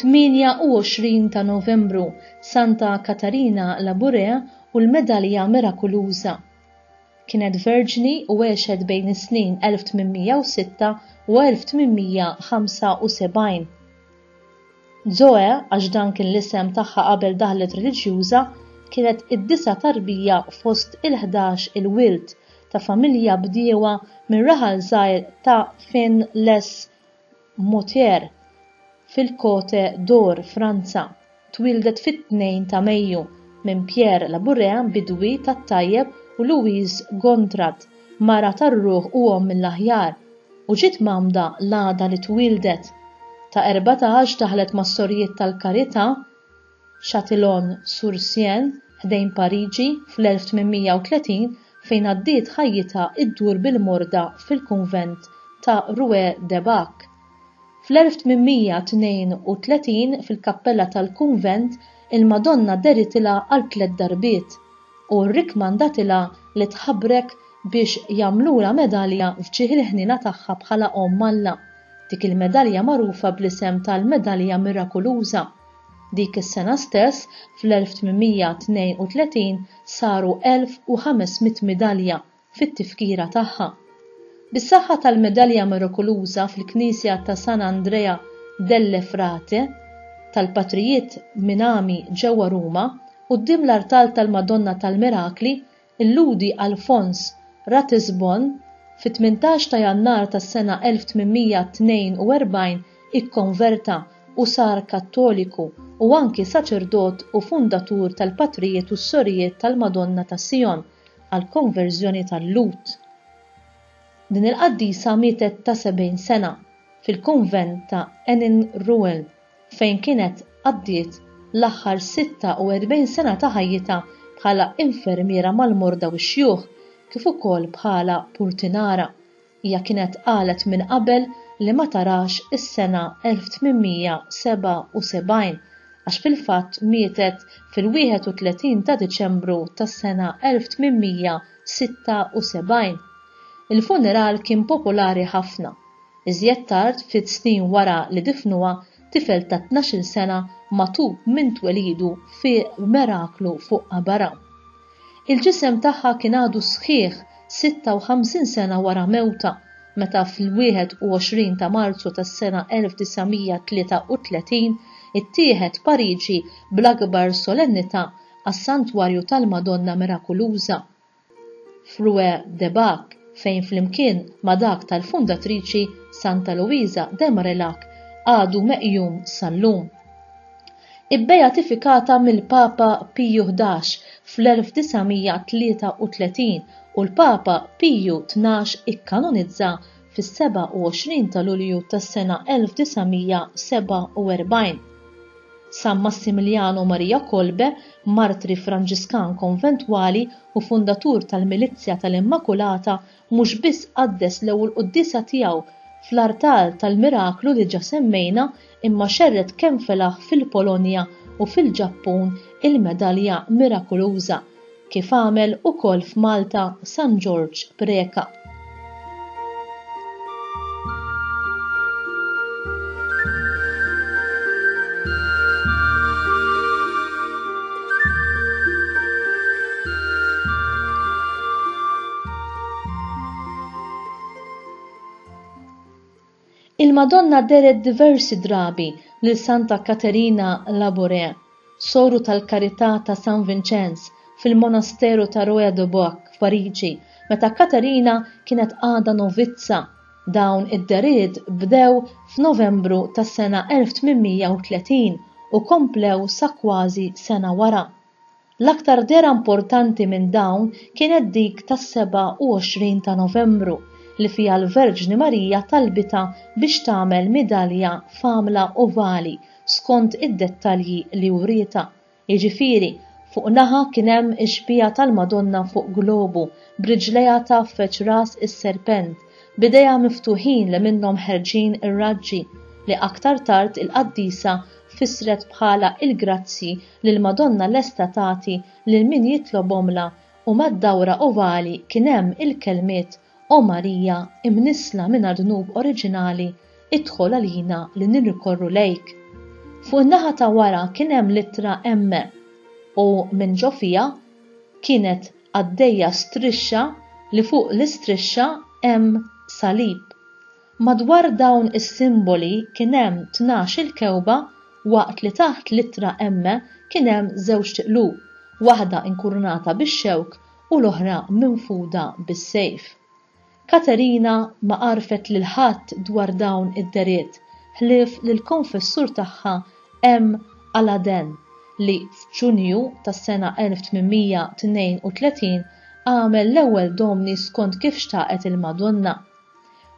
28 ta' Novembru Santa Katarina Laboure u l-medalja mirakoluża. Kienet verġni u għexet bejn is-snin 1806 u 1875. Zoe, għax dan kien l-isem tagħha qabel daħlet reliġjuża, kienet id-disa tarbija fost il-11 il-wild ta' familja bdiewa minn raħal żgħir ta' Finn-les-Moutier fil-Côte d'Or, Franza. Twildet fit-2 ta' Mejju minn Pierre Laboure, bidwi tat-Tajjeb, u Louise Gontrad, mara tar-Ruħ u omm mill-aħjar, u ġiet mamda l-għada li twildet. Ta' 14 daħlet mas-Sorijiet tal-Karità Châtillon-sur-Sienne ħdejn Pariġi fl-1830 fejn għaddiet ħajjitha iddur bil-morda fil-kunvent ta' Rue de Bac. Fl-1832 fil-kappella tal-kunvent il-Madonna deritilha għal 3 darbiet u rrikmandatilha li tħabbrek biex jagħmlula medalja fġieħ il-ħnina tagħha bħala Omm Alla. Dik il-medalja magħrufa bl-isem tal-medalja mirakoluża. Dik is-sena stess, fl-1832, saru 1500 medalja fit-tifkira tagħha. Bis-saħħa tal-medalja mirakoluża fil-Knisja ta' San Andrea delle Frate tal-Patrijiet Minami ġewwa Ruma, quddiem l-artal tal-Madonna tal-Mirakli, il-Ludi Alfons Ratisbon fit-18 ta' Jannar tas-sena 1842 ikkonverta u sar Kattoliku u anki saċerdot u fundatur tal-Patrijiet u s-Sorijiet tal-Madonna ta' Sion għal konverżjoni tal-Lut. Din il-qaddisa mietet ta' 70 sena fil-kunvent ta' Enin-Ruel fejn kienet qaddiet l-aħħar 46 sena ta' ħajjitha bħala infermiera mal-morda u x-xjuħ kif ukoll bħala purtinara. Hija kienet qalet minn qabel li ma tarax is-sena 1877 għax fil-fatt mietet fil-31 ta' Diċembru tas-sena 1876. Il-funeral kien popolari ħafna. Iżjed tard ftit snin wara li difnuha tifel ta' 12 sena matub minn twelidu fi miraklu fuq qabara. Il-ġisem tagħha kien għadu sħiħ 56 sena wara mewta meta fil-21 ta' Marzu tas-sena 1933 ittieħed Pariġi bl-akbar solennità għas-Santwarju tal-Madonna Mirakoluża f'Rue de Bac fejn flimkien ma' dak tal-fundatriċi Santa Luisa de Marillac għadu meqjum sal-lum. Ibbeatifikata mill-Papa Piju XI fl-1933 u l-Papa Piju XII ikkanonizza fis-27 ta' Lulju tas-sena 1947. San Massimiliano Maria Kolbe, martri Franġiskan konventwali u fundatur tal-Milizzja tal-Immakulata, mhux biss qaddes l-ewwel qudiesa tiegħu fl-artal tal-Miraklu li ġa semmejna imma xerret kemm felaħ fil-Polonja u fil-Ġappun il-medalja mirakoluża kif għamel ukoll f'Malta San George Preka. Il-Madonna deret diversi drabi lil Santa Caterina Laboure, soru tal-Karità ta' San Vincenz fil-Monasteru ta' Rue de Bac f'Pariġi, meta Katerina kienet għada novizza. Dawn id-deried bdew f'Novembru tas-sena 1830 u komplew sa kważi sena wara. L-aktar dera importanti minn dawn kienet dik tas-27 ta' Novembru li fija l-Verġni Marija talbita biex tagħmel medalja famla ovali skont id-dettalji li wrieta. Jiġifieri, fuq naħa kien hemm ix-xbija tal-Madonna fuq globu b'riġlejha taffeċ ras is-serpent, bidejha miftuħin li minnhom ħerġin ir-raġġi li aktar tard il-qaddisa fisret bħala il-grazzi lil Madonna lesta tagħti lil min jitlobhomla u mad-dawra ovali kien hemm il-kelmiet O Marija, imnisla minn dnub oriġinali, idħol għalina li nirrikorru lejk. Fuq in-naħa ta' wara kien hemm littra M u minn ġo fiha kienet għaddejja strixxa li fuq l-istrixxa hemm salib. Madwar dawn is-simboli kien hemm 12 kewba waqt li taħt littra M kien hemm żewġ tiqlub, waħda inkurunata bix-xewk u l-oħra minfuda bis-sejf. Katerina ma qarfet lil ħadd dwar dawn id-deriet ħlief lill-konfessur tagħha M. Aladen li f'Ġunju tas-sena 1832 għamel l-ewwel domni skont kif xtaqet il-Madonna.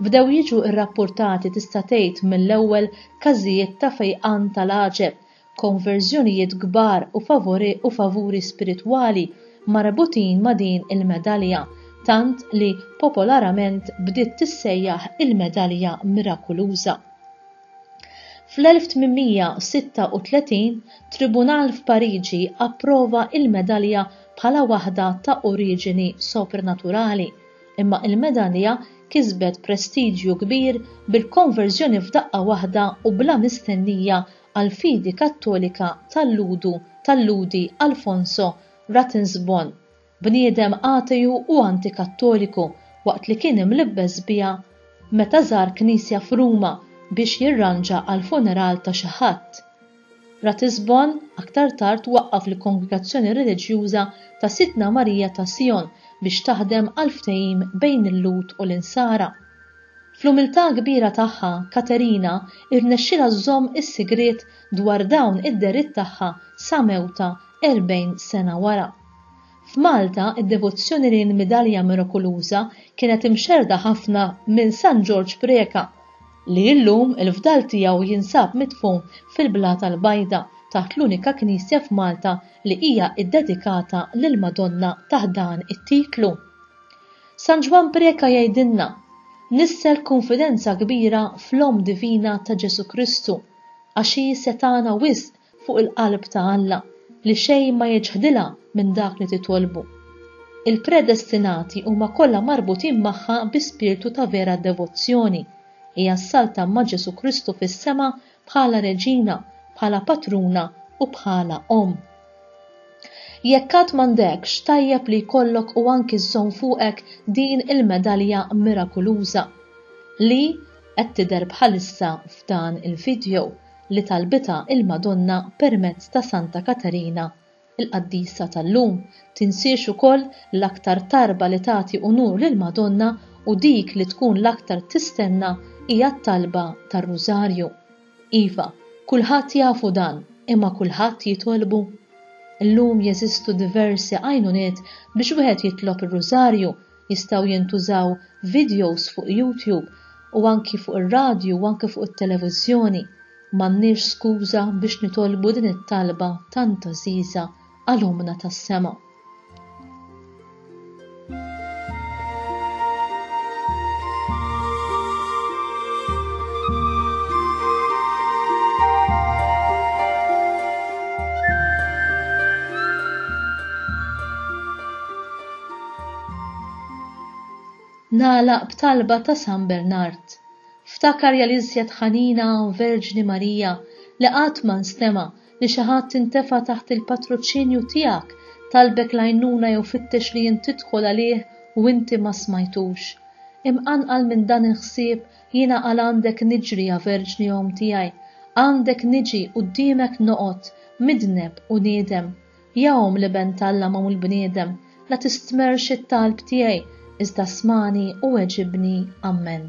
Bdew jiġu rrappurtati tista' tgħid mill-ewwel każijiet ta' fejqan tal-għaġeb, konverżjonijiet kbar u favuri spiritwali marbutin ma' din il-medalja, tant li popolarament bdiet tissejjaħ il-medalja mirakoluża. Fl-1836 tribunal f'Pariġi approva il-medalja bħala waħda ta' oriġini sopranaturali, imma il-medalja kisbet prestiġju kbir bil-konverżjoni f'daqqa waħda u bla mistennija għal fidi kattolika tal-Ludi Alfonso Ratisbonne, bniedem ateju u antikattoliku waqt li kien imlibbes biha meta żar knisja f'Ruma biex jirranġa għal funeral ta' xi ħadd. Ratisbonne aktar tard waqqaf l-kongregazzjoni reliġjuża ta' Sitna Marija ta' Sion biex taħdem għal ftehim bejn il-Lut u l-insara. Fl-umiltà kbira tagħha, Katerina irnexxielha żżomm is-sigriet dwar dawn id-deriet tagħha sa mewta 40 sena wara. F'Malta id-devozzjoni lil medalja mirakoluża kienet imxerda ħafna minn San George Preka li llum il-fdal tiegħu jinsab midfun fil-Bla tal-Bajda taħt l-unika knisja f'Malta li hija ddedikata lill-Madonna taħt dan it-titlu. San Ġwan Preka jgħidilna: nissel konfidenza kbira fl-Om Divina ta' Ġesu Kristu għax hi setana wisq fuq il-qalb ta' Alla li xejn ma jiġħdilha minn dak li titolbu. Il-predestinati huma kollha marbutin magħha bi spiritu ta' vera devozzjoni. Hija ssalta ma' Ġesu Kristu fis-sema bħala reġina, bħala patruna u bħala om. Jekk għad m'għandekx tajjeb li jkollok u anki żżomm fuqek din il-medalja mirakoluża li qed tidher bħalissa f'dan il-video li talbitha il-Madonna permezz ta' Santa Katerina, il-qaddisa tal-lum. Tinsiex ukoll l-aktar tarba li tagħti unur lill-Madonna u dik li tkun l-aktar tistenna hija t-talba tar-Rużarju. Iva, kulħadd jafu dan, imma kulħadd jitolbu. Illum jeżistu diversi għajnuniet biex wieħed jitlob ir-Rużarju, jistgħu jintużaw videos fuq YouTube u anki fuq ir-radju u anki fuq it-televiżjoni. M'għandniex skuża biex nitolbu din it-talba tant għażiża għal-Omna tas-sema. Nagħlaq b'talba ta' San Bernard. Ftakar ja l-iżjed ħanina Verġni Marija li qatt ma nstema' li xi ħadd intefa' taħt il-patroċinju tiegħek talbek l-għajnuna jew fittex li tidħol għalih u inti ma smajtux. Imqanqal minn dan il-ħsieb jiena għal għandek niġri ja Verġni Om tiegħi, għandek niġi quddiemek noqgħod midneb u niedem. Ja Om li bentalla ma' l-bniedem la tistmerx it-talb tiegħi iżda smani u weġibni. Amen.